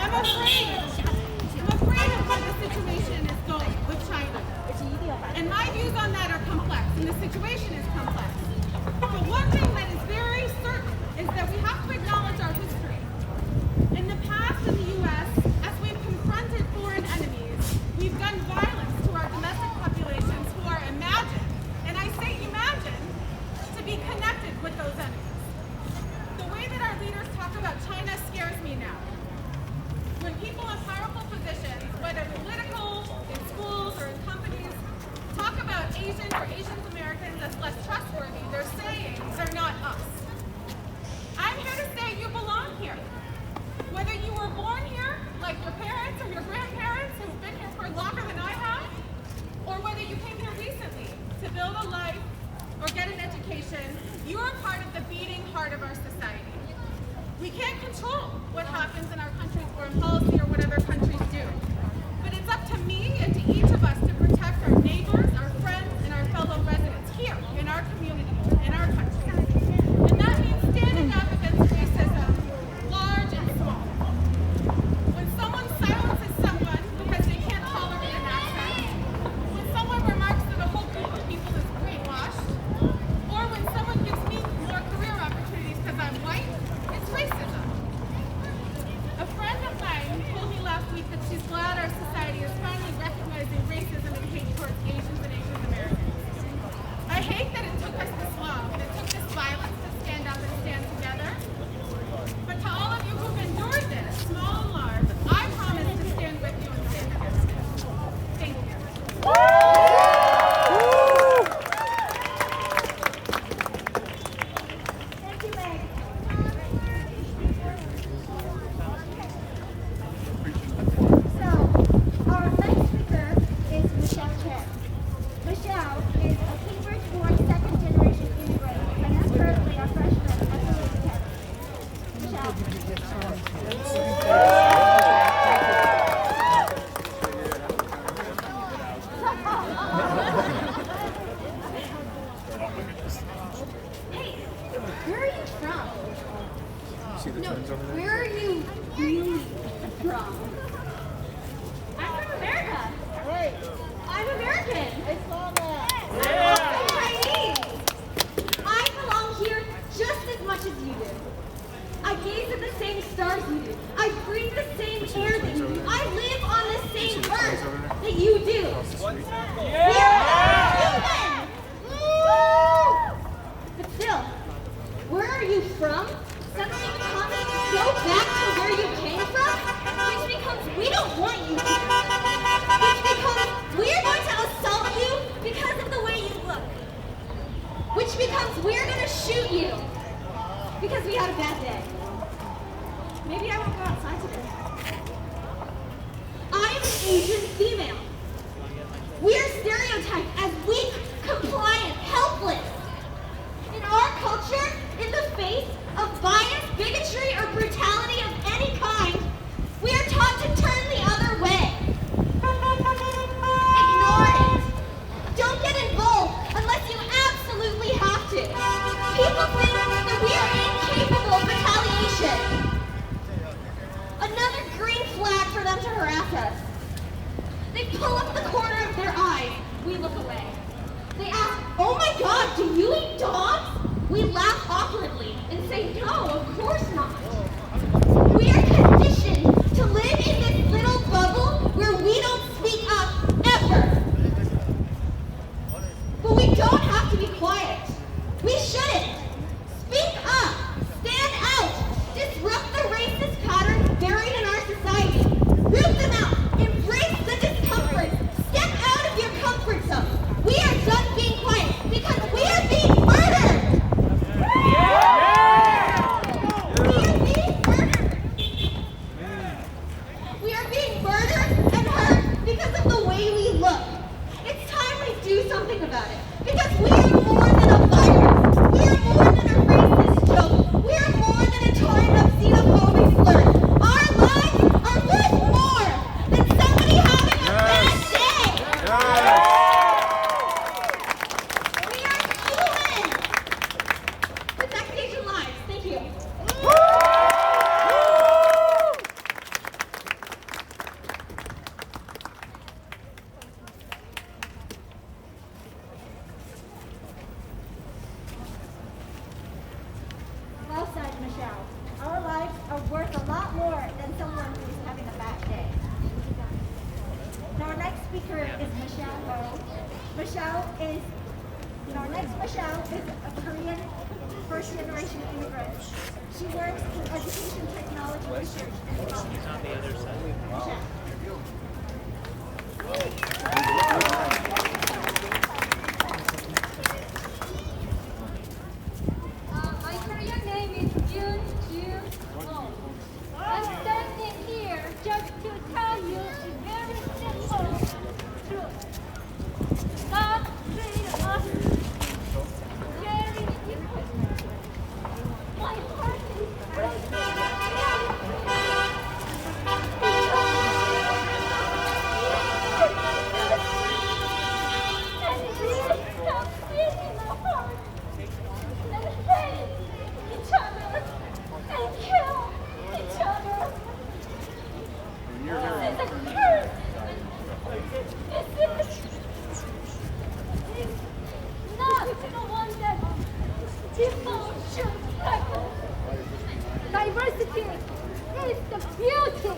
I'm afraid. I'm afraid of where the situation is going with China. And my views on that are complex, and the situation is complex. But one thing that is very certain is that we have to acknowledge our history. In the past in the U.S., as we've confronted foreign enemies, we've done violence to our domestic populations who are imagined, and I say imagined, to be connected with those enemies. The way that our leaders talk about China scares me now. When people in powerful positions, whether political, in schools, or in companies, talk about Asian or Asian Americans as less trustworthy, they're saying they're not us. I'm here to say you belong here. Whether you were born here, like your parents or your grandparents who've been here for longer than I have, or whether you came here recently to build a life or get an education, you are part of the beating heart of our society. We can't control what happens in our country's foreign policy or what other countries do. But it's up to me and to each of us to protect our neighbors, our friends, and our fellow residents here in our community, in our country. And that means standing up against racism, large and small. When someone silences someone because they can't tolerate an accent, when someone remarks that a whole group of people is brainwashed, or when someone gives me more career opportunities because I'm white, it's racism. A friend of mine told me last week that she's glad our society is finally recognizing racism and hate towards Asians and Asian Americans. I hate that it took us this long, that it took this violence to stand up and stand together. But to all of you who've endured this, small and large, I promise to stand with you and stand together. Thank you. Thank you, Meg. So, our next speaker is Michelle Chen. Michelle is a Cambridge-born second-generation immigrant and is currently a freshman at Lewis Academy. Michelle. Hey, where are you from? See the twins over there? Where are you really from? I'm from America. Wait. I'm American. I saw that. I'm also Chinese. I belong here just as much as you do. I gaze at the same stars you do. I breathe the same air that you do. I live on the same earth that you do. We're human. But still, where are you from? Suddenly becomes go back to where you came from, which becomes we don't want you here. Which becomes we're going to assault you because of the way you look. Which becomes we're going to shoot you because we had a bad day. Maybe I won't go outside today. I am an Asian female. We are stereotyped as weak, compliant, helpless. In our culture, in the face of bias, bigotry, or brutality of any kind, we are taught to turn the other way. Ignore it. Don't get involved unless you absolutely have to. People think that we are incapable of retaliation. Another green flag for them to harass us. They pull up the corner of their eyes. We look away. They ask, "Oh my God, do you eat dogs?" We laugh awkwardly and say, "No, of course not." We are conditioned to live in this little bubble where we don't speak up ever. But we don't have to be quiet. We shouldn't. Speak up. Stand out. Disrupt the racist patterns buried in our society. Root them out. Embrace the discomfort. Step out of your comfort zone. We are done being quiet because we are being murdered. speaker is Michelle Ho. Michelle is, our next Michelle is a Korean first-generation immigrant. She works in education technology research and development. On the other side. Michelle. My Korean name is Jun Ju Oh. I'm standing here just to tell you a very simple truth. God created us very different. My heart is and it really stops beating my heart. And hate each other and kill each other. This is a curse. This is not the one that people should tackle. Diversity is the beauty.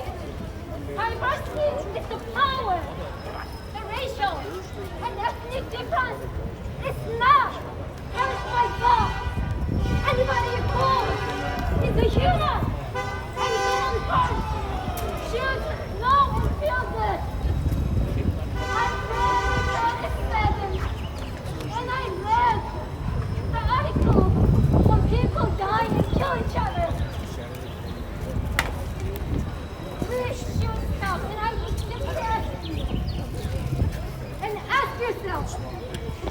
Diversity is the power. The racial and ethnic difference is not hurt by God. Anybody who is a human and human heart should know and feel this. I'm very saddened when I read the article when people die and kill each other. Please should stop, and I was depressed. And ask yourself,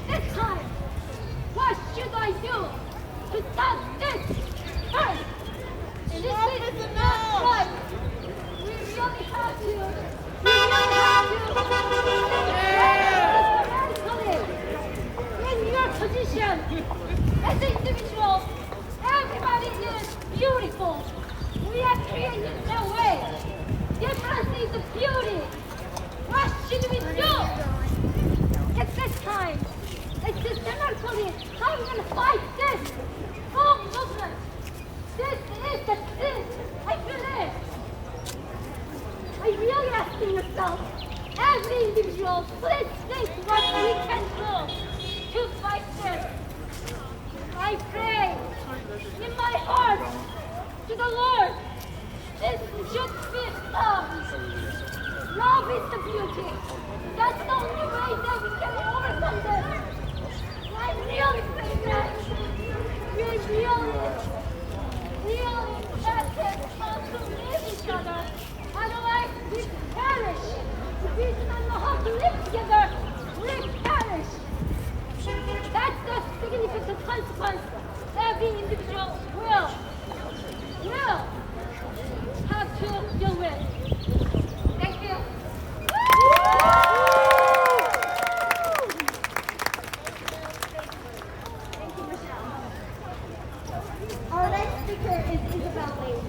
this time, what should I do to stop this hurt? This is not right. We really have to. We really have to. In your position, as individuals, everybody is beautiful. We are created that way. Difference is the beauty. What should we do? At this time, it's systematically how we're going to fight this wrong movement. This is the sin. I believe. I'm really asking yourself, every individual, please think what we can do to fight this. I pray in my heart to the Lord, this should be stopped. Love is the beauty. That's the only way that we can overcome this. I really pray that we really have to live each other. Otherwise, we perish. If we do not know how to live together, we perish. That's the significant consequence every individual will have to deal with. Thank you. Thank you, Michelle. Our next speaker is Isabel Lee.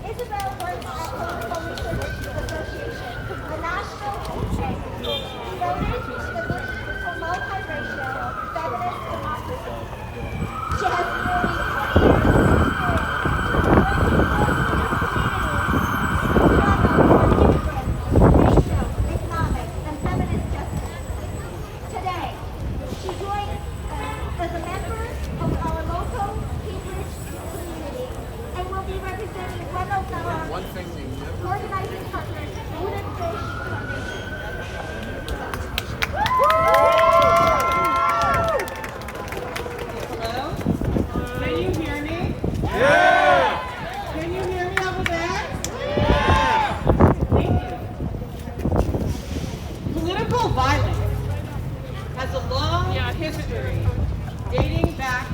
Isabel works at Clinical Research Association, a national think tank devoted to the mission to promote multiracial, feminist democracy. She has nearly 20 years of experience working with communities to promote racial, economic, and feminist justice. Today, she joins as a member of our local Cambridge community and will be representing one of our organizing partners, Wooden Fish Foundation. Hello? Can you hear me? Yeah! Can you hear me over there? Yeah! Thank you. Political violence has a long history dating back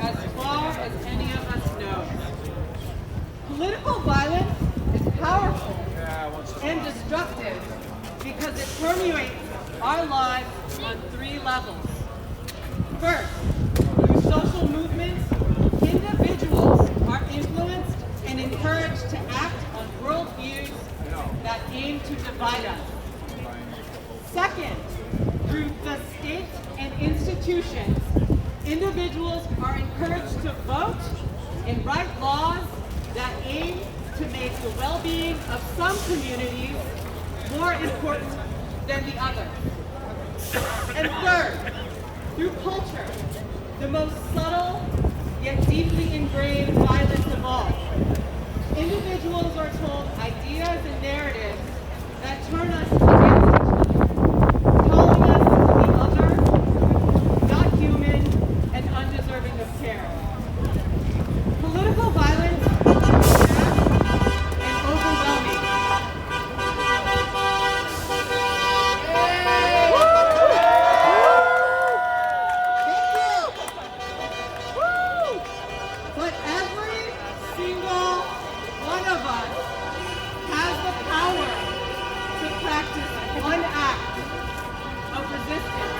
as far as any of us know. Political violence is powerful and destructive because it permeates our lives on 3 levels. First, through social movements, individuals are influenced and encouraged to act on worldviews that aim to divide us. Second, through the state and institutions, individuals are encouraged to vote and write laws that aim to make the well-being of some communities more important than the other. And third, through culture, the most subtle yet deeply ingrained violence of all. Individuals are told ideas and narratives that turn us against each other, calling us to be other, not human, and undeserving of care. Political violence is vast and overwhelming. But every single one of us has the power to practice one act of resistance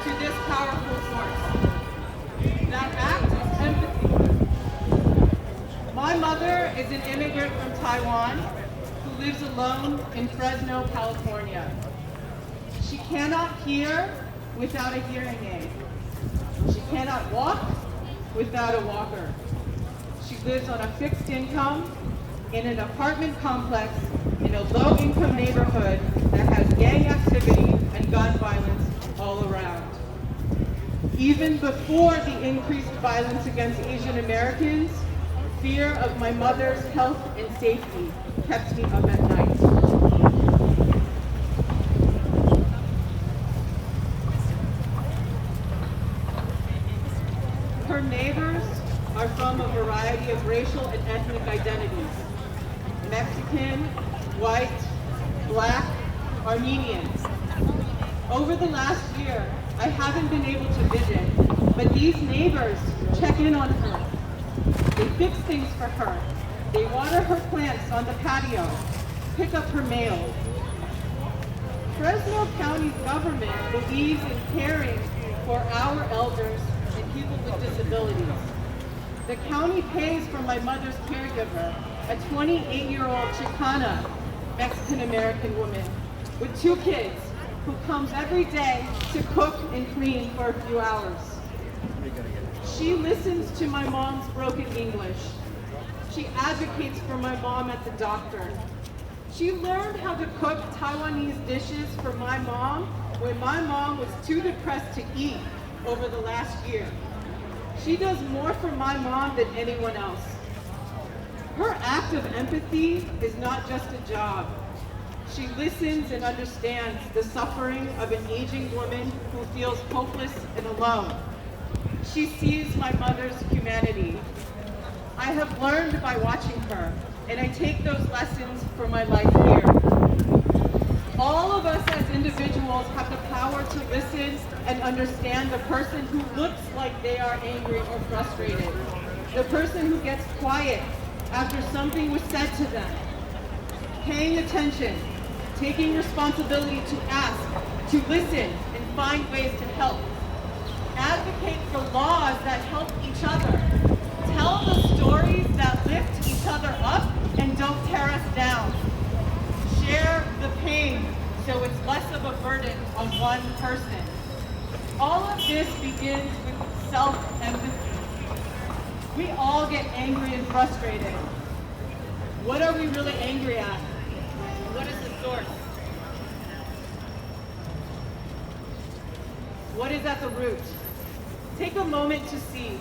to this powerful force. That act is empathy. My mother is an immigrant from Taiwan who lives alone in Fresno, California. She cannot hear without a hearing aid. She cannot walk without a walker. She lives on a fixed income in an apartment complex in a low-income neighborhood that has gang activity and gun violence all around. Even before the increased violence against Asian Americans, fear of my mother's health and safety kept me up at night. Her neighbors are from a variety of racial and ethnic identities: Mexican, white, Black, Armenian. Over the last year, I haven't been able to visit, but these neighbors check in on her. They fix things for her. They water her plants on the patio, pick up her mail. Fresno County's government believes in caring for our elders and people with disabilities. The county pays for my mother's caregiver, a 28-year-old Chicana Mexican-American woman with 2 kids who comes every day to cook and clean for a few hours. She listens to my mom's broken English. She advocates for my mom at the doctor. She learned how to cook Taiwanese dishes for my mom when my mom was too depressed to eat over the last year. She does more for my mom than anyone else. Her act of empathy is not just a job. She listens and understands the suffering of an aging woman who feels hopeless and alone. She sees my mother's humanity. I have learned by watching her, and I take those lessons for my life here. All of us as individuals have the power to listen and understand the person who looks like they are angry or frustrated, the person who gets quiet after something was said to them. Paying attention, taking responsibility to ask, to listen, and find ways to help. Advocate for laws that help each other. Tell the stories that lift each other up and don't tear us down. Share the pain so it's less of a burden on one person. All of this begins with self-empathy. We all get angry and frustrated. What are we really angry at? What is the source? What is at the root? Take a moment to see.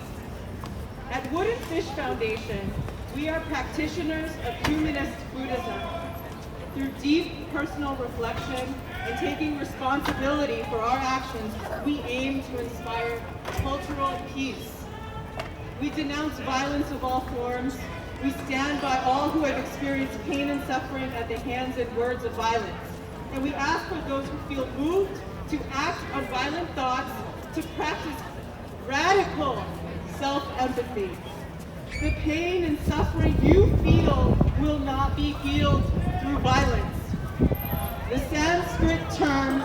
At Wooden Fish Foundation, we are practitioners of humanist Buddhism. Through deep personal reflection and taking responsibility for our actions, we aim to inspire cultural peace. We denounce violence of all forms. We stand by all who have experienced pain and suffering at the hands and words of violence. And we ask for those who feel moved to act on violent thoughts to practice radical self-empathy. The pain and suffering you feel will not be healed through violence. The Sanskrit term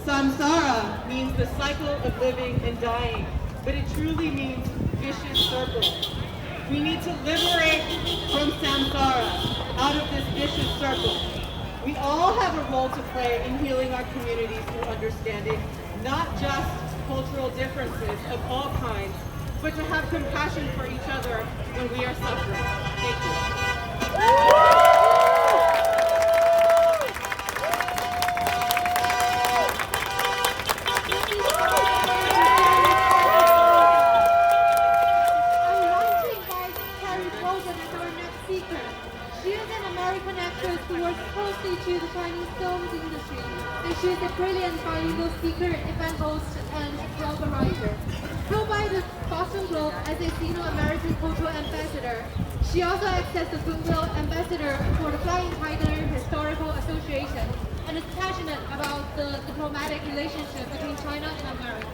samsara means the cycle of living and dying, but it truly means vicious circle. We need to liberate from samsara, out of this vicious circle. We all have a role to play in healing our communities through understanding not just cultural differences of all kinds, but to have compassion for each other when we are suffering. Thank you. American actress who works closely to the Chinese film industry, and she is a brilliant bilingual speaker, event host, and blogger writer. Held by the Boston Globe as a Sino-American cultural ambassador, she also acts as the goodwill ambassador for the Flying Tiger Historical Association, and is passionate about the diplomatic relationship between China and America.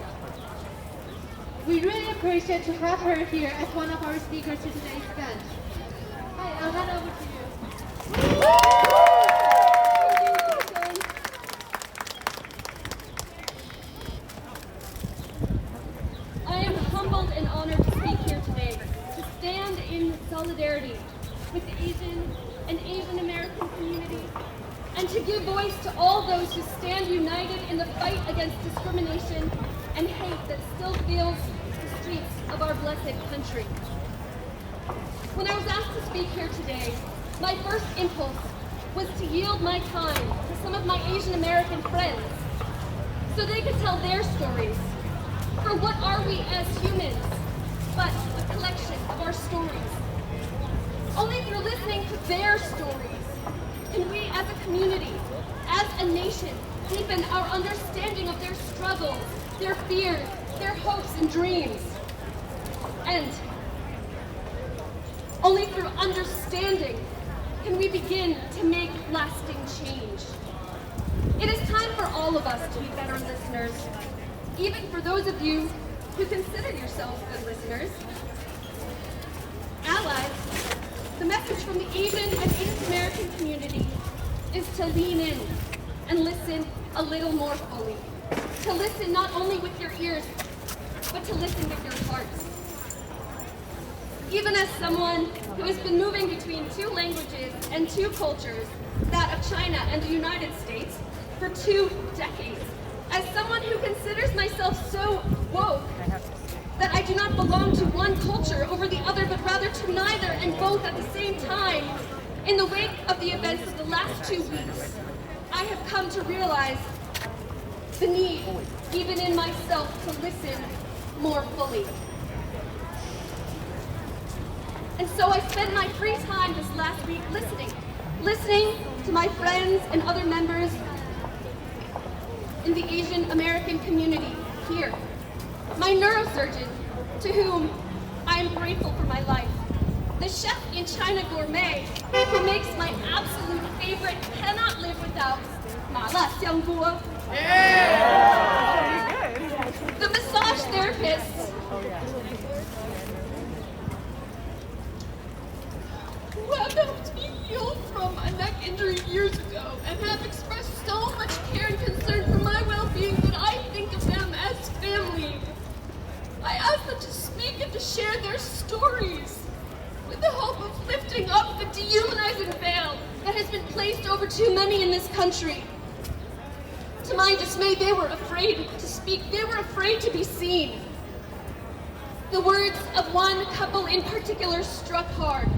We really appreciate to have her here as one of our speakers to today's event. Hi, I'll hand over to you. I am humbled and honored to speak here today, to stand in solidarity with the Asian and Asian American community, and to give voice to all those who stand united in the fight against discrimination and hate that still fills the streets of our blessed country. When I was asked to speak here today, my first impulse was to yield my time to some of my Asian American friends so they could tell their stories. For what are we as humans but a collection of our stories? Only through listening to their stories can we as a community, as a nation, deepen our understanding of their struggles, their fears, their hopes and dreams. And only through understanding can we begin to make lasting change. It is time for all of us to be better listeners, even for those of you who consider yourselves good listeners. Allies, the message from the Asian and Asian American community is to lean in and listen a little more fully. To listen not only with your ears, but to listen with your hearts. Even as someone who has been moving between two languages and two cultures, that of China and the United States, for 2 decades, as someone who considers myself so woke that I do not belong to one culture over the other, but rather to neither and both at the same time, in the wake of the events of the last 2 weeks, I have come to realize the need, even in myself, to listen more fully. And so I spent my free time this last week listening to my friends and other members in the Asian American community here. My neurosurgeon, to whom I am grateful for my life. The chef in China Gourmet, who makes my absolute favorite, cannot live without mala xiangguo. The massage therapist, who have helped me heal from a neck injury years ago and have expressed so much care and concern for my well-being that I think of them as family. I ask them to speak and to share their stories with the hope of lifting up the dehumanizing veil that has been placed over too many in this country. To my dismay, they were afraid to speak. They were afraid to be seen. The words of one couple in particular struck hard.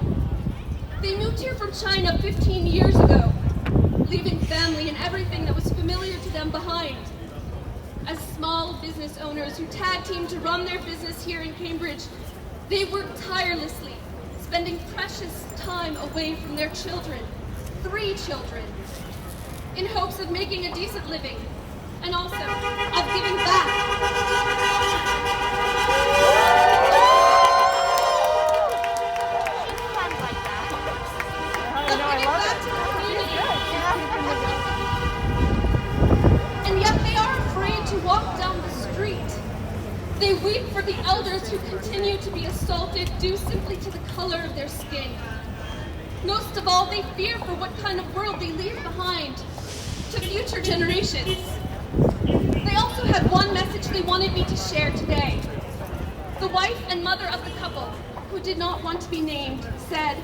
They moved here from China 15 years ago, leaving family and everything that was familiar to them behind. As small business owners who tag-teamed to run their business here in Cambridge, they worked tirelessly, spending precious time away from their children, 3 children, in hopes of making a decent living, and also of giving back. And yet they are afraid to walk down the street. They weep for the elders who continue to be assaulted due simply to the color of their skin. Most of all, they fear for what kind of world they leave behind to future generations. They also had one message they wanted me to share today. The wife and mother of the couple, who did not want to be named, said,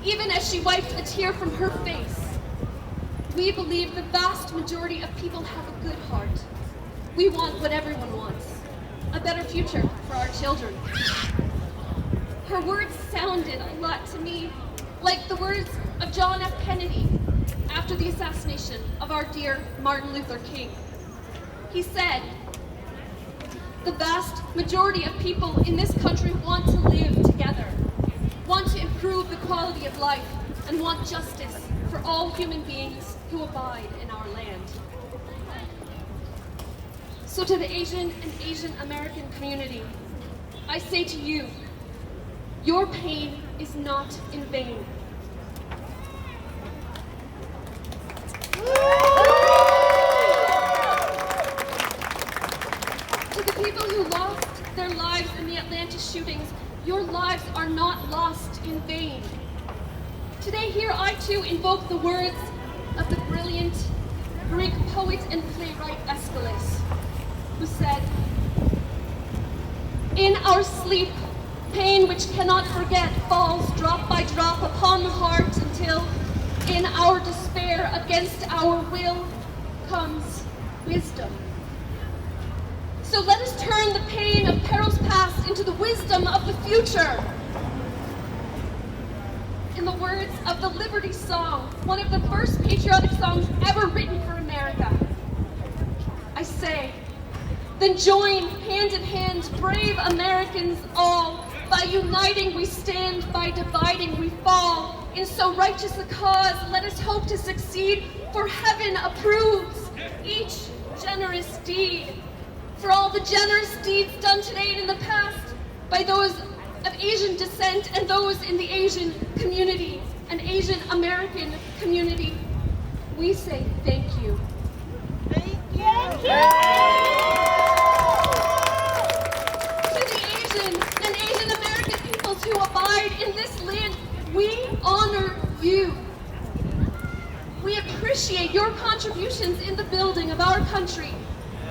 even as she wiped a tear from her face, "We believe the vast majority of people have a good heart. We want what everyone wants, a better future for our children." Her words sounded a lot to me like the words of John F. Kennedy after the assassination of our dear Martin Luther King. He said, "The vast majority of people in this country want to live together, want to improve the quality of life and want justice for all human beings who abide in our land. So to the Asian and Asian American community, I say to you, your pain is not in vain. To the people who lost their lives in the Atlanta shootings, your lives are not lost in vain. Today here I too invoke the words of the brilliant Greek poet and playwright Aeschylus, who said, "In our sleep, pain which cannot forget falls drop by drop upon the heart until, in our despair against our will, comes wisdom." So let us turn the pain of perils past into the wisdom of the future. In the words of the Liberty Song, one of the first patriotic songs ever written for America, I say, then join hand in hand, brave Americans all. By uniting we stand, by dividing we fall. In so righteous a cause, let us hope to succeed, for heaven approves each generous deed. For all the generous deeds done today and in the past by those of Asian descent and those in the Asian community and Asian American community, we say thank you. Thank you. To the Asian and Asian American peoples who abide in this land, we honor you. We appreciate your contributions in the building of our country,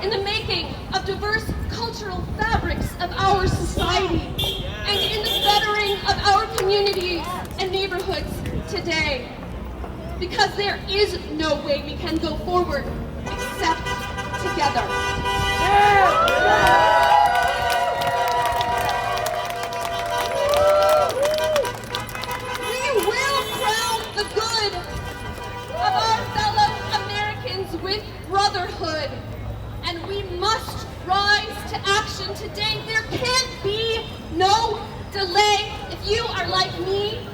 in the making of diverse cultural fabrics of our society, and in the bettering of our communities and neighborhoods today. Because there is no way we can go forward except together. We will crown the good of our fellow Americans with brotherhood. And we must rise to action today. There can be no delay. If you are like me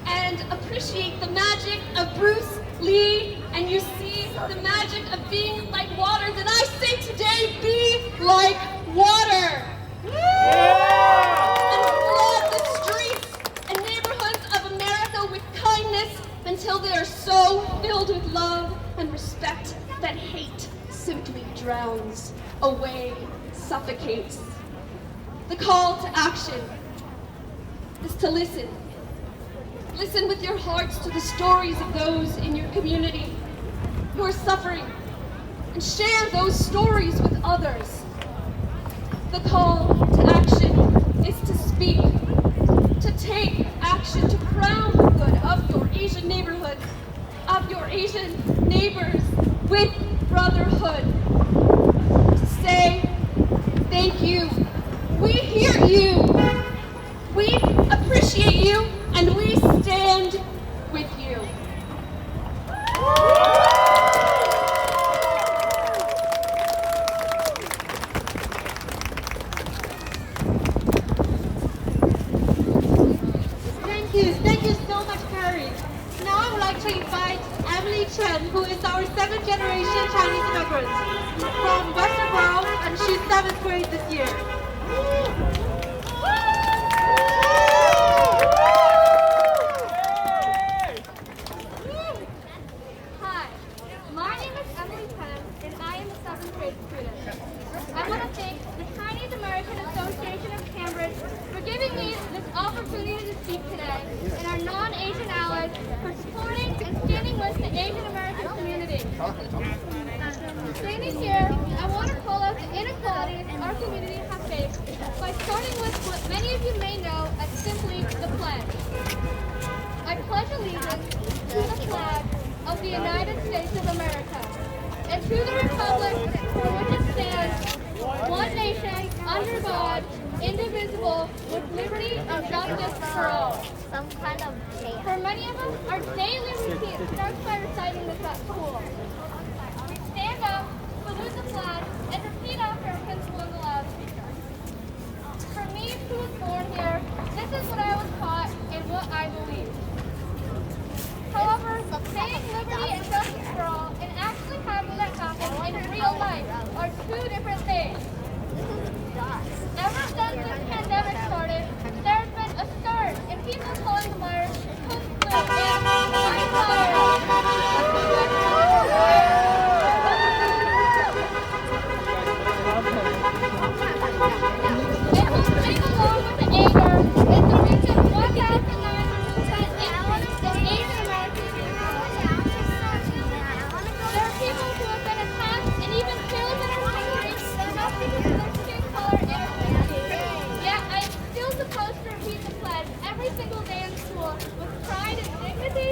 and appreciate the magic of Bruce Lee, and you see the magic of being like water, then I say today, be like water. And flood the streets and neighborhoods of America with kindness until they are so filled with love and respect that hate simply drowns away, suffocates. The call to action is to listen. Listen with your hearts to the stories of those in your community who are suffering, and share those stories with others. The call to action is to speak, to take action, to crown the good of your Asian neighborhoods, of your Asian neighbors with brotherhood. To say, thank you. We hear you. We appreciate you, and we stand with you. Thank you so much, Carrie. Now I would like to invite Emily Chen, who is our 7th generation Chinese immigrant from Western World, and she's 7th grade this year. Hi, my name is Emily Chen, and I am a 7th grade student. I want to thank the Chinese American Association of Cambridge for giving me this opportunity to speak today, and our non-Asian allies for supporting and standing with the Asian American community. Standing here, I want to call out the inequalities our community has faced by starting with what many of you may know as simply the pledge. I pledge allegiance to the flag of the United States of America and to the republic for which it stands, one nation, under God, indivisible, with liberty and justice for all. Some kind of chant. For many of us, our daily routine starts by reciting this at school. We stand up, salute the flag, and repeat after our principal in the loudspeaker. For me, who was born here, this is what I was taught and what I believe. are two different things. Ever since this pandemic started, there's been a surge in people calling the virus Kung Flu and and moving along with the anger is the recent 1,900% increase in Asian Americans. There are people who have been attacked and even killed in our country just because of their skin color and ethnicity. Yet I am still supposed to repeat the pledge every single day in school with pride and dignity.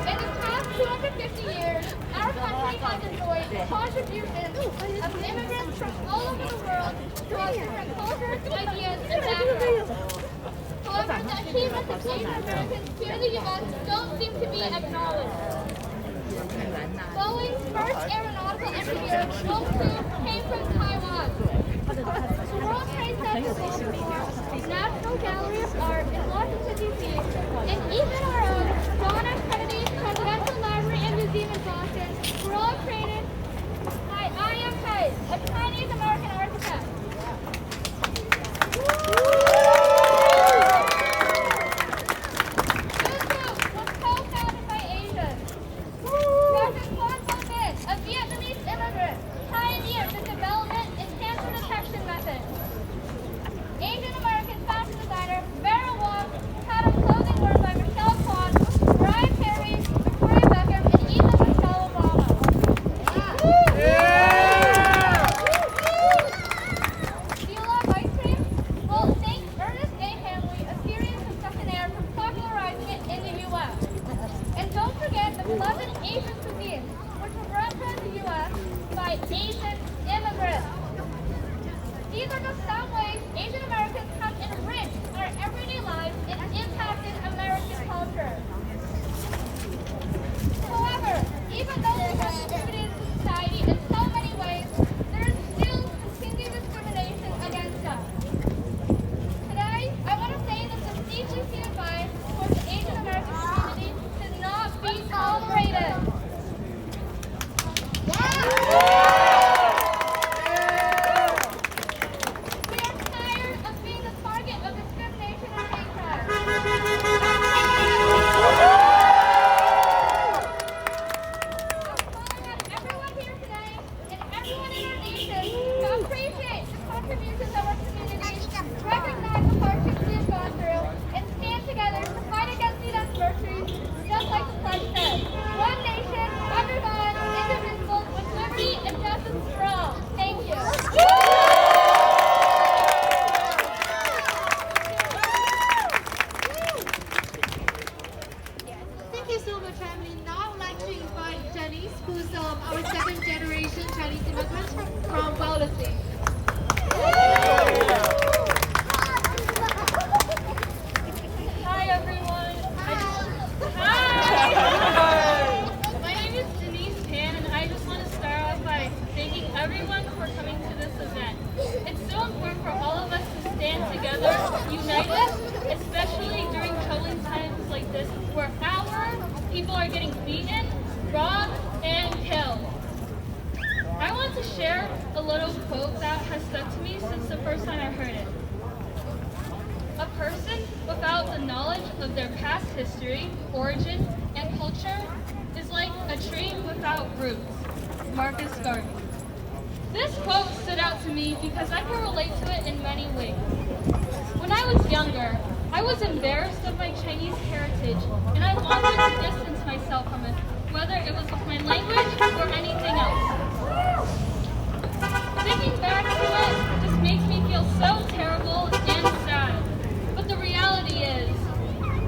In the past 250 years, our country has enjoyed the contributions of immigrants from all over the world who have different cultures, ideas, and backgrounds. However, the achievements of Asian Americans here in the U.S. don't seem to be acknowledged. Boeing's first aeronautical engineer, Chong-Su, came from Taiwan. The World Trade Center in Singapore, National Gallery of Art in Washington, D.C., and even our own John F. Kennedy Presidential Library and Museum in Boston were all created by I.M. Pei, a Chinese-American architect. Was co-founded by Asians. Dr. Quan Bo Min, a Vietnamese immigrant, pioneered the development in cancer detection methods. Asian American fashion designer Vera Wang had a clothing worn by Michelle Kwan, Mariah Carey, Victoria Beckham, and even Michelle Obama. Do you love ice cream? Well, thank Ernest A. Hanley, a Syrian concessionaire, for popularizing it in the U.S. And don't forget the beloved Asian cuisine, which were brought to the U.S. by Asian immigrants. These are just some ways Asian Americans have enriched our everyday lives and impacted American culture. However, even though they have contributed to society in so many ways, there is still continued discrimination against us. Today, I want to say that this deeply seated bias towards the Asian American community should not be tolerated. We are tired of being the target of discrimination and hate crimes. I'm calling on everyone here today and everyone in our nation to appreciate the contributions of our community, recognize the hardships we have gone through, and stand together to fight against these adversities, just like the pledge says. One nation, under God, indivisible, with liberty and justice for all. Thank you. Thank you so much, Emily. Now I would like to invite Janice, who's our second generation Chinese immigrant from Wellesley. Hi, everyone. Hi. My name is Denise Pan, and I just want to start off by thanking everyone for coming to this event. It's so important for all of us to stand together, united, especially during troubling times like this, where our people are getting beaten, robbed, and killed. I want to share a little quote that has stuck to me since the first time I heard it. A person without the knowledge of their past history, origin, and culture is like a tree without roots. Marcus Garvey. This quote stood out to me because I can relate to it in many ways. When I was younger, I was embarrassed of my Chinese heritage, and I wanted to distance myself from it, whether it was with my language or anything else. Thinking back to it just makes me feel so terrible and sad. But the reality is,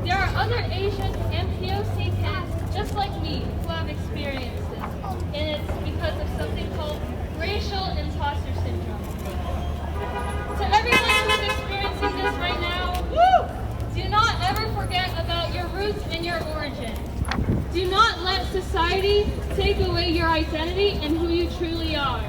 there are other Asian and POC kids just like me who have experienced this, and it's because of something called racial imposter syndrome. To everyone who's experiencing this right now, do not ever forget about your roots and your origin. Do not let society take away your identity and who you truly are.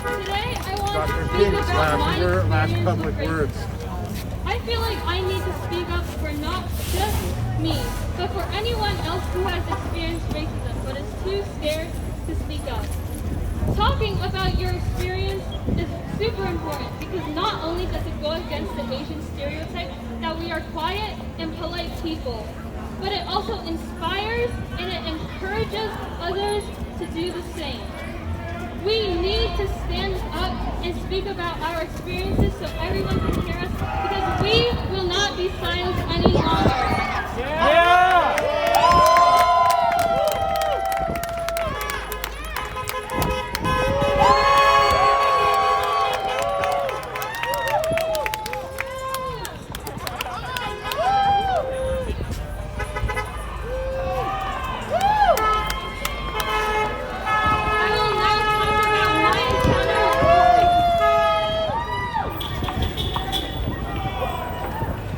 Today, I want to speak about about my last experience public with words. racism. I feel like I need to speak up for not just me, but for anyone else who has experienced racism but is too scared to speak up. Talking about your experience is super important because not only does it go against the Asian stereotype that we are quiet and polite people, but it also inspires and it encourages others to do the same. We need to stand up and speak about our experiences so everyone can hear us because we will not be silenced any longer.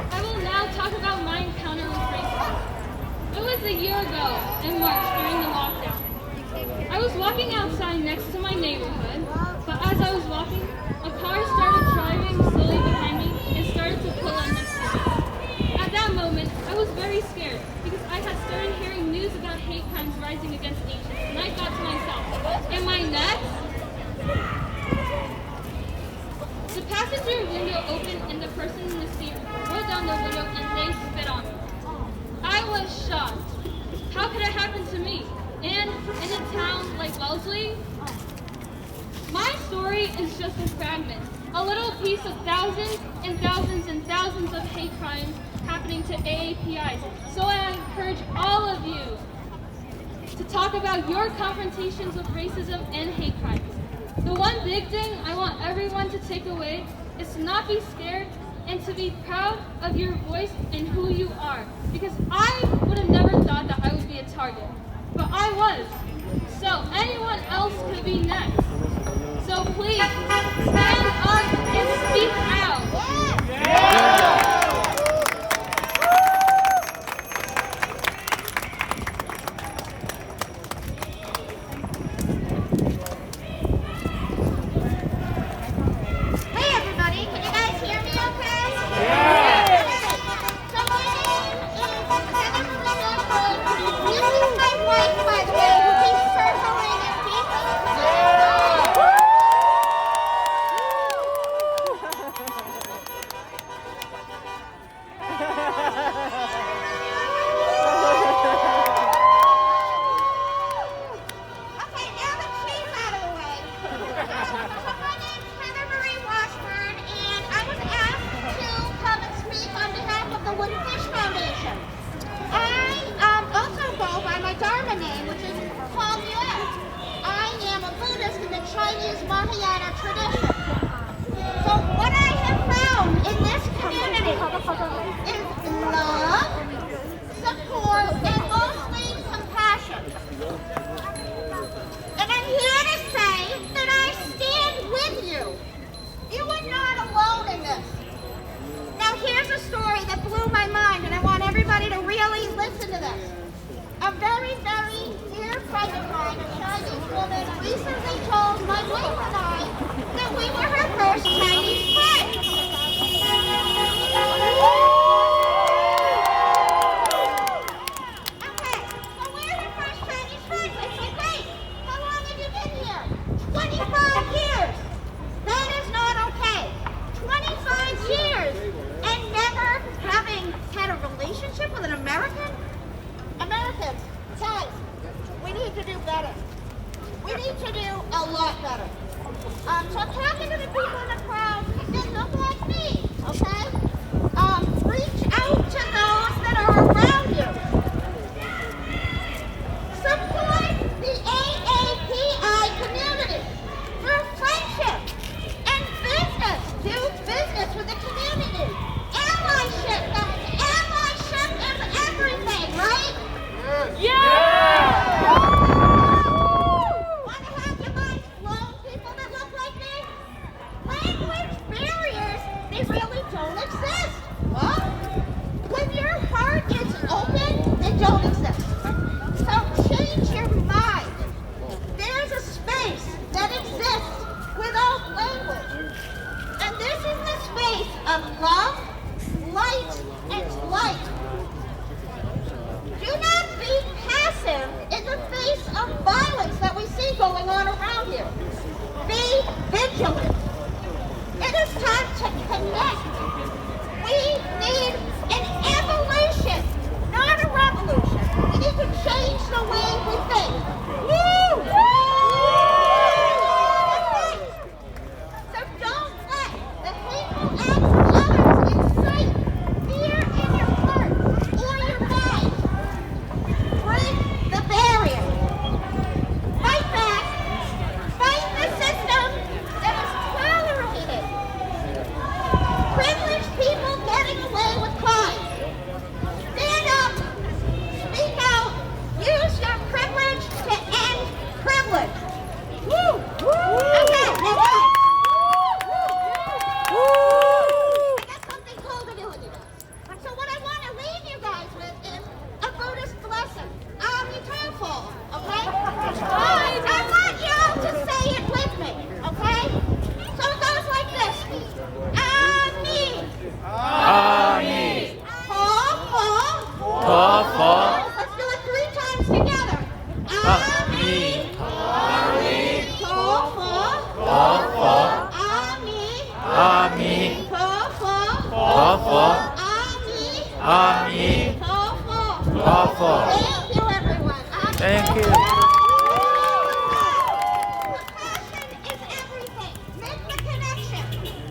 I will now talk about my encounter with racism. It was a year ago in March during the lockdown. I was walking outside next to my neighborhood, but as I was walking, a car started driving slowly behind me and started to pull up next to me. At that moment, I was very scared because I had started hearing news about hate crimes rising against Asians, and I thought to myself, am I next? The passenger window opened and the person in the seat rolled down the window and they spit on me. I was shocked. How could it happen to me? And in a town like Wellesley? My story is just a fragment, a little piece of thousands and thousands and thousands of hate crimes happening to AAPIs. So I encourage all of you to talk about your confrontations with racism and hate crimes. The one big thing I want everyone to take away is to not be scared and to be proud of your voice and who you are. Because I would have never thought that I would be a target, but I was. So anyone else could be next. So please, stand up and speak out. Hey everybody, can you guys hear me okay? Yeah! So my name is Heather Marie Lambert. This is my wife, by the way, who keeps circling and Okay, now that she's out of the way. So my name's Heather Marie Washburn, and I was asked to come and speak on behalf of the Wooden Fish Foundation. I also go by my Dharma name, which is Paul Muet. I am a Buddhist in the Chinese Mahayana tradition. So what I have found in this community is love, support, and mostly compassion. And I'm here to say that I stand with you. You are not alone in this. Now here's a story that blew my mind, and I want everybody to really listen to this. A very, very dear friend of mine, a Chinese woman, recently told my wife and I that we were her first Chinese friends. Okay, so we're her first Chinese friends. I said, great. How long have you been here? 25 years. That is not okay. 25 years and never having had a relationship with an American? Americans, guys, we need to do better. We need to do a lot better. So I'm talking to the people in the crowd that look like me, okay? Reach out to those that are around you. Support the AAPI community through friendship and business. Do business with the community. Allyship, guys. Allyship is everything, right? Yeah! Want to have your minds blown, people that look like me? Land of love, light, and light. Do not be passive in the face of violence that we see going on around you. Be vigilant. It is time to connect. We need an evolution, not a revolution. We need to change the way we think. Woo! So don't let the hateful acts of others incite fear in your heart or your mind. Break the barrier. Fight back. Fight the system that is tolerated. Privileged people getting away with crime. Stand up. Speak out. Use your privilege to end privilege. Woo! Okay, next time. I got something cool to do with you guys. So what I want to leave you guys with is a Buddhist lesson. Amitabha, okay? I want y'all to say it with me, okay? So it goes like this. Ami. Ami. Pa. Let's do it 3 times together. Ami. Pa. Ami. Ami. Pa. Thank you, everyone. Thank you. Compassion is everything. Make the connection.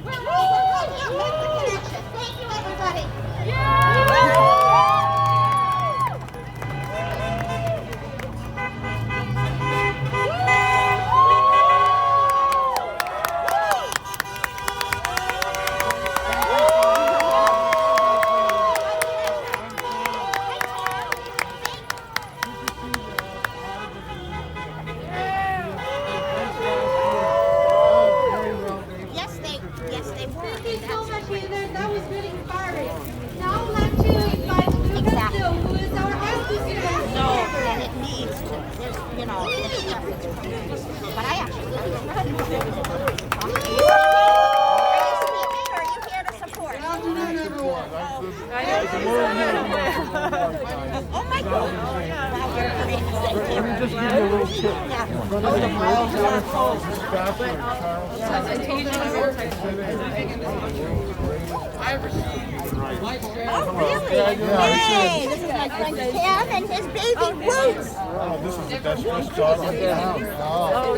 We're all going to make the connection. Thank you, everybody. Yes, they were. Thank you so much, Heather. That was really inspiring. Now I'd like to invite Lucas Dill, who is our high school student. No, and it needs to. There's, but I actually. Are you speaking or are you here to support? Good afternoon, everyone. Oh my God. Wow, you're amazing. Let me just give you a little tip. In front of the Miles Waterfall, this bathroom, Oh, really? Yay! This is my friend Cam and his baby Roots. Oh, this is the best dressed dog in the house. Oh,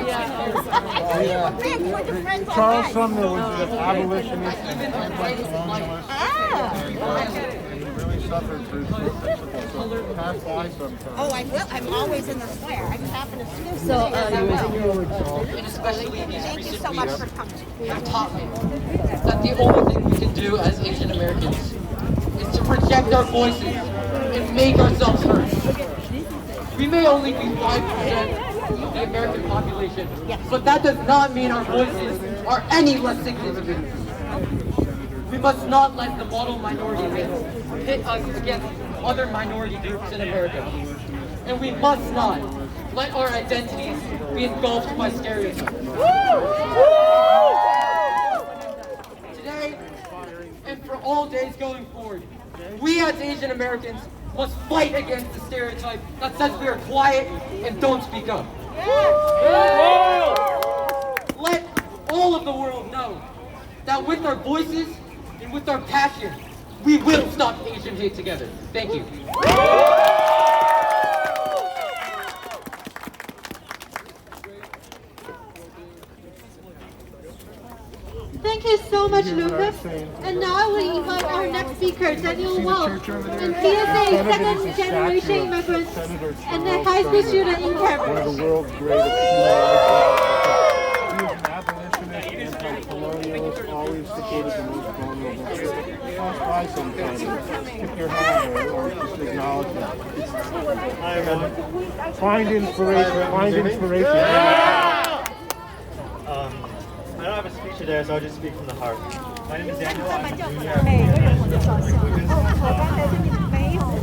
Charles Sumner was an abolitionist and anti-colonialist. And he really suffered through principles. So pass by sometimes. Oh, I will. I'm always in the square. I just happen to scoop. So, And especially these Thank you recent so much weeks for coming. have taught me that the only thing we can do as Asian Americans is to project our voices and make ourselves heard. We may only be 5% of the American population, but that does not mean our voices are any less significant. We must not let the model minority myth hit us against other minority groups in America. And we must not let our identities be engulfed by stereotypes. Today, and for all days going forward, we as Asian Americans must fight against the stereotype that says we are quiet and don't speak up. Let all of the world know that with our voices and with our passion, we will stop Asian hate together. Thank you. Thank you so much, Lucas. And now we invite our next speaker, Daniel Wolf, and he is a second-generation immigrant and a high school student in One of Cambridge. the world's greatest human rights activists. He was an abolitionist, anti-colonialist, always supported the most vulnerable. Pass by sometimes, tip your hand or just acknowledge them. Find inspiration, I don't have a speech today, so I'll just speak from the heart. My name is Daniel. I'm a junior at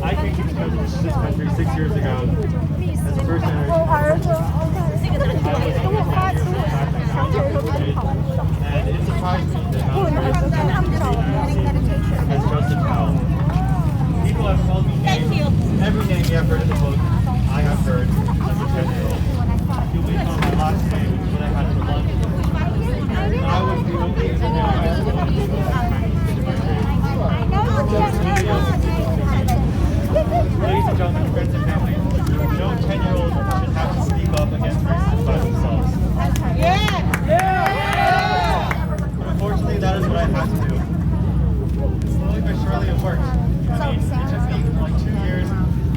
I came to this country 6 years ago as a first generation. And it surprised me that worked. I mean, it took me like 2 years,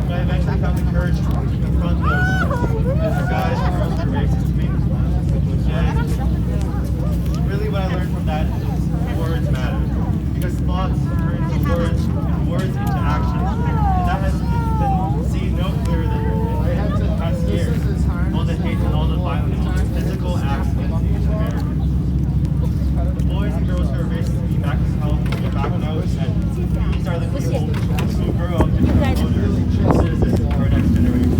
but I eventually found the courage to confront those guys and girls who were racist to me. And really what I learned from that is words matter. Because thoughts turn into words, and words into action. And that has been seen no clearer than in the past year. All the hate and all the violence, physical acts against Asian Americans. The boys and girls who are racist to me back know that these are the people who grow up to become voters, citizens for our next generation.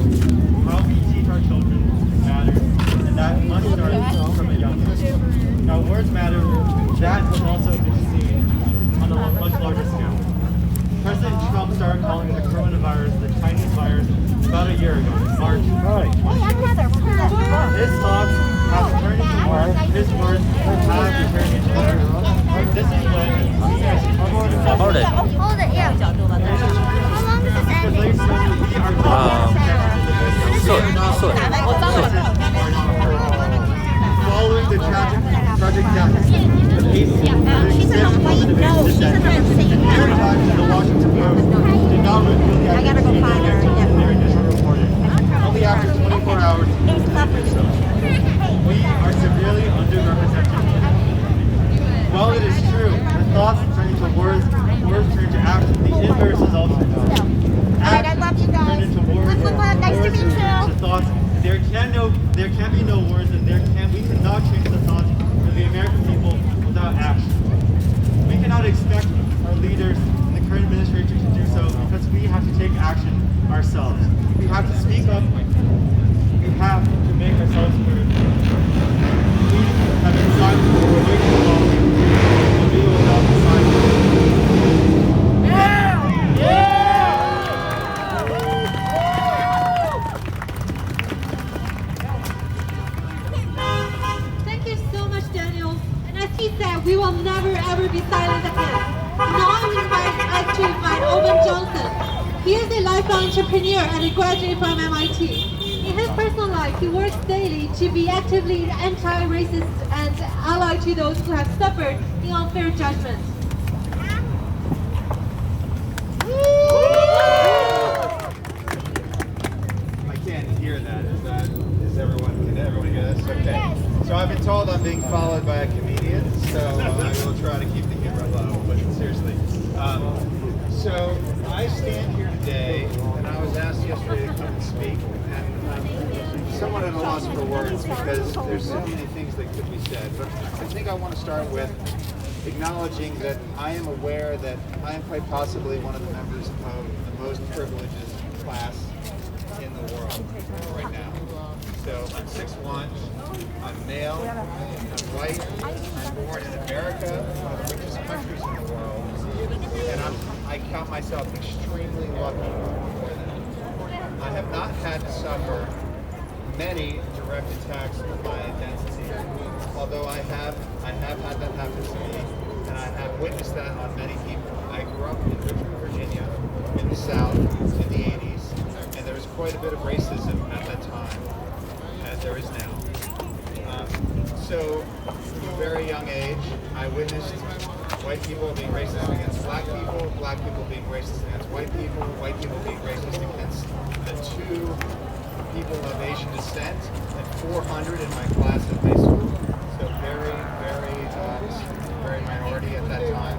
How we teach our children matters, and that must start from a young age. Now, words matter, that has also been seen on a much larger scale. President Trump started calling the coronavirus the Chinese virus about a year ago, in March 2020. His thoughts have turned into words, his words have turned into words. This is when we as Hold it. Hold it, yeah. How long does this end? Following the tragic death of 8 She's a number 8. No, she's a number 6. the Washington Post did not reveal the I gotta go find her. their initial reporting. Only after 24 hours did so. We are severely underrepresented. While it is true, the thoughts turn into words, words turn into action, the inverse is also true. Alright, I love you guys. Turn into words, Nice to meet words turn you. into thoughts. There can be no words, and we cannot change the thoughts of the American people without action. We cannot expect our leaders in the current administration to do so because we have to take action ourselves. We have to speak up. We have to make ourselves heard. We have been silent for way too long, and we will not be silent. Thank you so much, Daniel. And as he said, we will never ever be silent again. Now I would like to invite Owen Johnson. He is a lifelong entrepreneur and a graduate from MIT. In his personal life, he works daily to be actively anti-racist and ally to those who have suffered in unfair judgment. I can't hear that. Can everyone hear this? Okay. So I've been told I'm being followed by a comedian, so I will try to keep the humor low, but seriously. So I stand here today, and I was asked yesterday to come and speak, and I'm somewhat at a loss for words because there's so many things that could be said, but I think I want to start with acknowledging that I am aware that I am quite possibly one of the members of the most privileged class in the world right now. So I'm 6'1", I'm male, I'm white, I'm born in America, one of the richest countries in the world, and I count myself extremely lucky for that. I have not had to suffer many direct attacks on my identity, although I have had that happen to me, and I have witnessed that on many people. I grew up in Richmond, Virginia, in the South, in the 80s, and there was quite a bit of racism at that time, as there is now. So, from a very young age, I witnessed white people being racist against black people being racist against white people being racist against the two people of Asian descent, and 400 in my class in high school. So very minority at that time.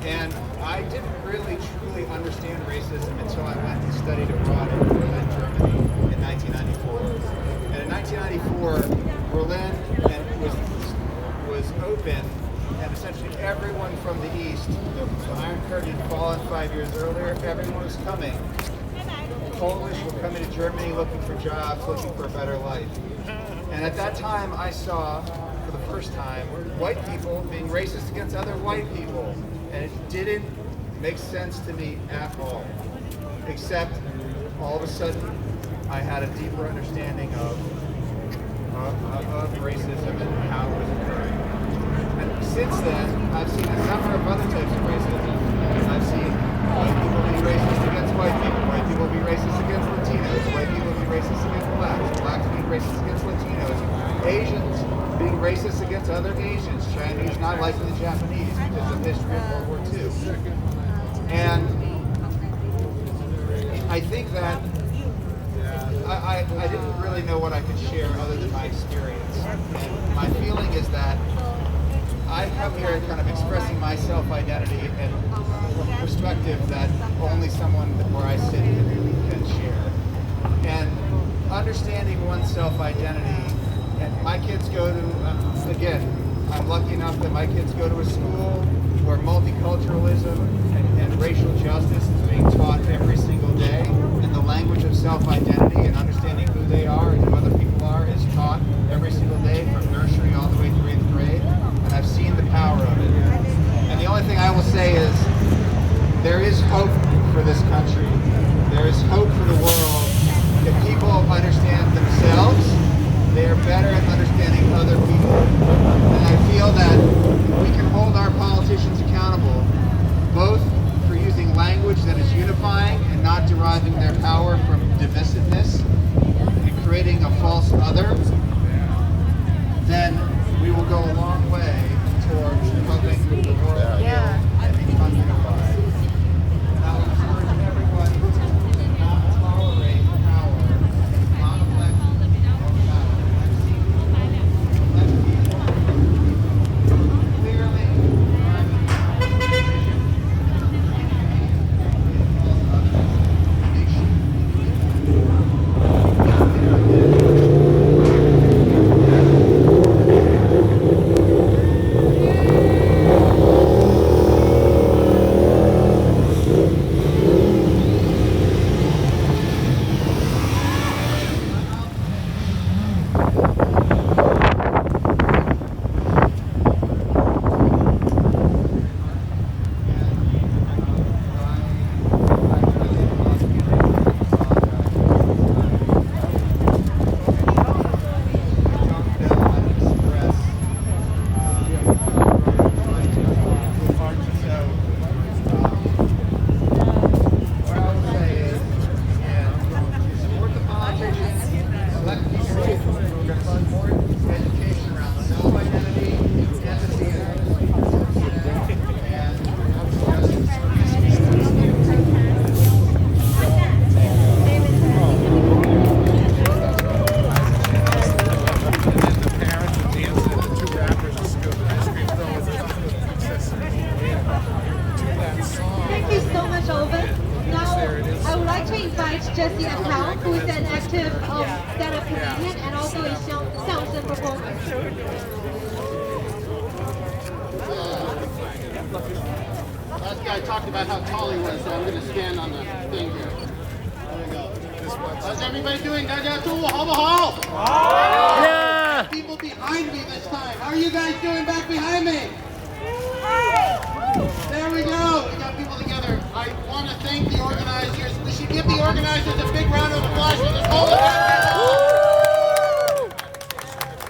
And I didn't really truly understand racism until I went and studied abroad in Berlin, Germany in 1994. And in 1994, Berlin was open, and essentially everyone from the East, the Iron Curtain had fallen 5 years earlier, everyone was coming. Polish were coming to Germany looking for jobs, looking for a better life. And at that time, I saw, for the first time, white people being racist against other white people. And it didn't make sense to me at all. Except, all of a sudden, I had a deeper understanding of racism and how it was occurring. And since then, I've seen a number of other types of racism. I've seen white people be racist against white people be racist against Latinos, white people be racist against blacks be racist against Latinos, Asians being racist against other Asians, Chinese not liking the Japanese because of history of World War II. And I think that I didn't really know what I could share other than my experience. And my feeling is that I come here kind of expressing my self-identity and perspective that only someone where I sit can share. And understanding one's self-identity, and my kids go to, again, I'm lucky enough that my kids go to a school where multiculturalism and racial justice is being taught every single day, and the language of self-identity and understanding who they are and who other people are is taught every single day from nursery all the way through 8th grade, and I've seen the power of it. And the only thing I will say is there is hope for this country. There is hope for the world if people understand themselves. They are better at understanding other people. And I feel that we can hold our politicians accountable, both for using language that is unifying and not deriving their power from divisiveness and creating a false other, then we will go a long way towards helping the world heal and become unified. And I would encourage everyone to not tolerate power and conflict or power. I've seen people let people clearly drive division and cause others nation. Thank you so much, Oliver. Now, I would like to invite Jessie Account, who is an active stand-up comedian and also a xiangsheng performer. Last guy talked about how tall he was, so I'm going to stand on the thing here. There we go. How's everybody doing? 大家中午好不好? Yeah! People behind me this time. How are you guys doing back behind me? There we go. We got people together. I want to thank the organizers. We should give the organizers a big round of applause for this whole event.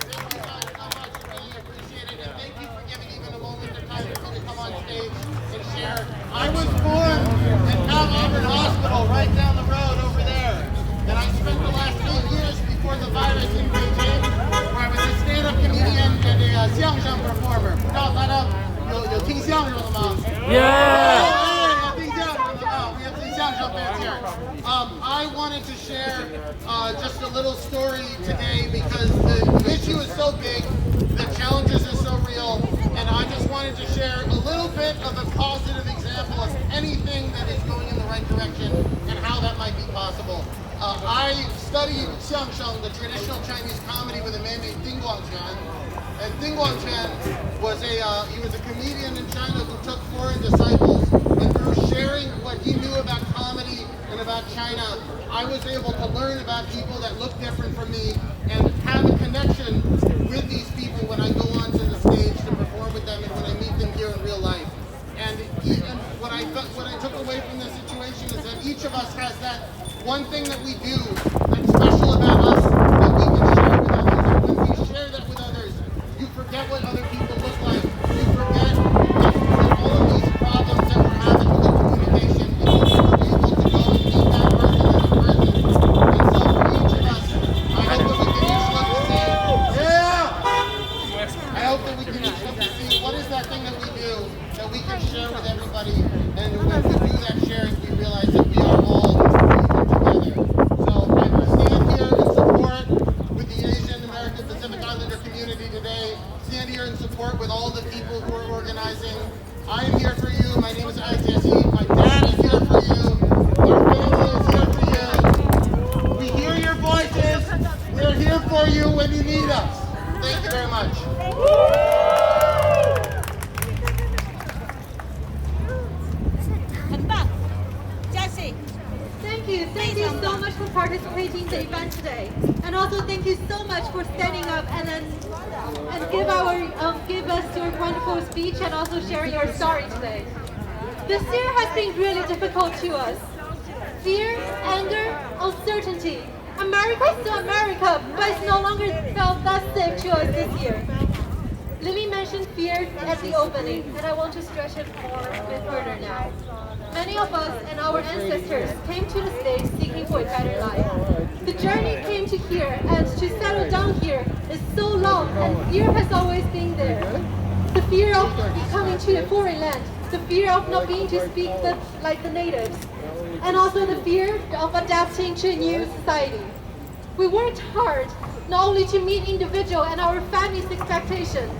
Thank you guys so much. Really appreciate it. And thank you for giving even a moment of time for me to come on stage and share. I was born in Mount Auburn Hospital right down the road over there. And I spent the last 8 years before the virus in Beijing, where I was a stand-up comedian and a xiangsheng performer. 不知道大家有听相声的吗? Yeah! We have some 相声fans here. I wanted to share just a little story today because the issue is so big, the challenges are so real, and I just wanted to share a little bit of a positive example of anything that is going in the right direction and how that might be possible. I studied xiangsheng, the traditional Chinese comedy, with a man named Ding Guangquan. And Ding Guangquan was a comedian in China who took foreign disciples, and through sharing what he knew about comedy and about China, I was able to learn about people that look different from me and have a connection with these people when I go onto the stage to perform with them and when I meet them here in real life. And what I took away from this situation is that each of us has that one thing that we do that's special about us that we can share with others. And when we share that with others, you forget what other people look like. You forget that all of these problems that we're having with the communication, and you're able to go and meet that person in person. And so for each of us, I hope that we can each look and say, yeah! Islander community today. Stand here in support with all the people who are organizing. I am here for you. My name is Isaiah Seed. My dad is here for you. Our family is here for you. We hear your voices. We're here for you when you need us. Thank you very much. Thank you so much for participating in the event today, and also thank you so much for standing up and give us your wonderful speech and also sharing your story today. This year has been really difficult to us. Fear, anger, uncertainty. America is still America, but it's no longer felt that safe to us this year. Lily mentioned fear at the opening, and I want to stretch it more a bit further now. Many of us and our ancestors came to the States seeking for a better life. The journey came to here, and to settle down here is so long, and fear has always been there. The fear of coming to a foreign land, the fear of not being to speak like the natives, and also the fear of adapting to a new society. We worked hard not only to meet individual and our family's expectations,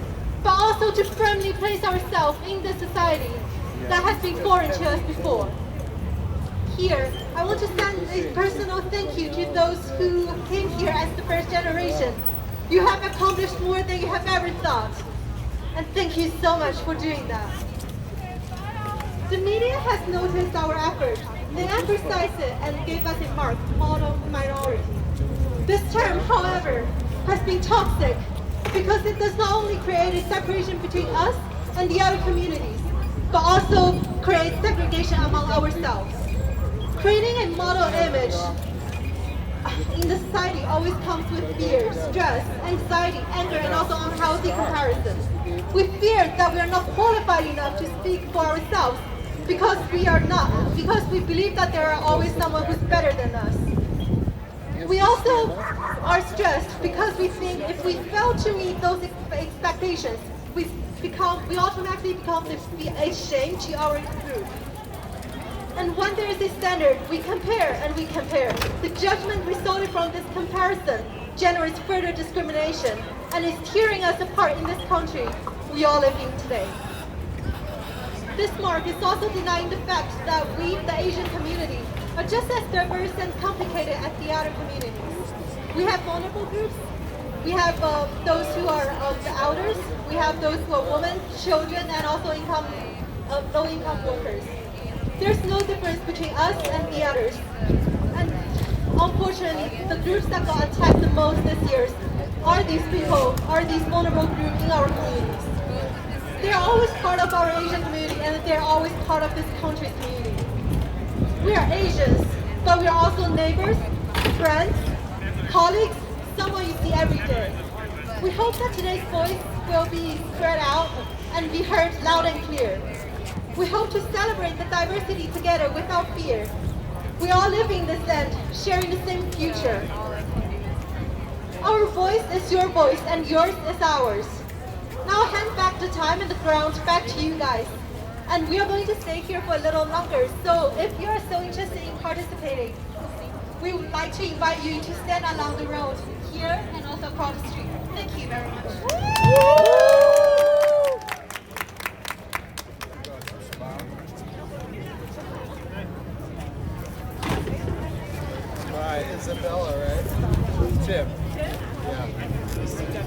but also to firmly place ourselves in the society that has been foreign to us before. Here, I want to send a personal thank you to those who came here as the first generation. You have accomplished more than you have ever thought. And thank you so much for doing that. The media has noticed our effort. They emphasized it and gave us a mark, model minority. This term, however, has been toxic because it does not only create a separation between us and the other communities, but also create segregation among ourselves. Creating a model image in the society always comes with fear, stress, anxiety, anger, and also unhealthy comparisons. We fear that we are not qualified enough to speak for ourselves because we believe that there are always someone who's better than us. We also are stressed because we think if we fail to meet those expectations, we automatically become a shame to our group. And when there is a standard, we compare and we compare. The judgment resulting from this comparison generates further discrimination and is tearing us apart in this country we all live in today. This mark is also denying the fact that we, the Asian community, are just as diverse and complicated as the other communities. We have vulnerable groups. We have those who are the elders. We have those who are women, children, and also low-income workers. There's no difference between us and the others. And unfortunately, the groups that got attacked the most this year are these people, are these vulnerable groups in our communities. They're always part of our Asian community, and they're always part of this country's community. We are Asians, but we are also neighbors, friends, colleagues, someone you see every day. We hope that today's voice will be spread out and be heard loud and clear. We hope to celebrate the diversity together without fear. We all live in this land, sharing the same future. Our voice is your voice, and yours is ours. Now I'll hand back the time and the ground back to you guys. And we are going to stay here for a little longer, so if you are so interested in participating, we would like to invite you to stand along the road here and also across the street. Thank you very much. All right, Isabella, right? Tim. Yeah.